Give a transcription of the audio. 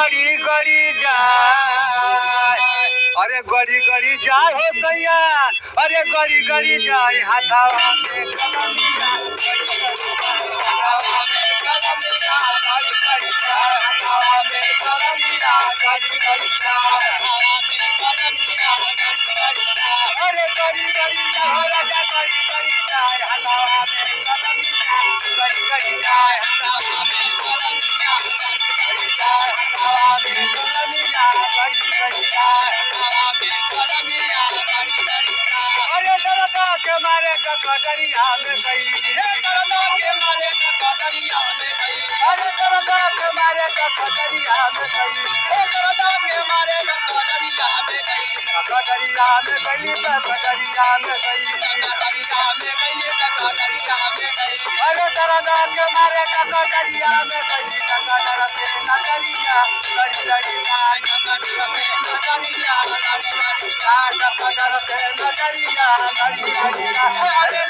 गड़ी गड़ी जाए, अरे गड़ी गड़ी जाए हो सैया, अरे गड़ी गड़ी जाए हाथावा में कलमिया, हाथावा में कलमिया, गड़ी गड़ी जाए हाथावा में कलमिया, गड़ी गड़ी जाए हाथावा में कलमिया, गड़ी गड़ी जाए, अरे गड़ी गड़ी जाए राजा गड़ी गड़ी जाए हाथावा में कलमिया, गड़ी गड़ी जाए हाथावा में कलमिया, गड़ी गड़ी जाए हाथावा में कलमिया, गड़ी गड़ी जाए हाथावा में कलमिया, गड़ी गड़ी जाए, अरे दरदा के मारे ककड़िया में गई, हे दरदा के मारे ककड़िया में गई, अरे दरदा के मारे ककड़िया में गई, हे दरदा के मारे ककड़िया में गई, ककड़िया में गई, ककड़िया में गई, ककड़िया में गई, ककड़िया में गई, अरे दरदा के मारे ककड़िया में गई, ककड़ से नकलिया लड़ी लड़ी जाए, ककड़ से नकलिया लड़ी लड़ी जाए, ककड़ से नकलिया लड़ी लड़ी जाए, अरे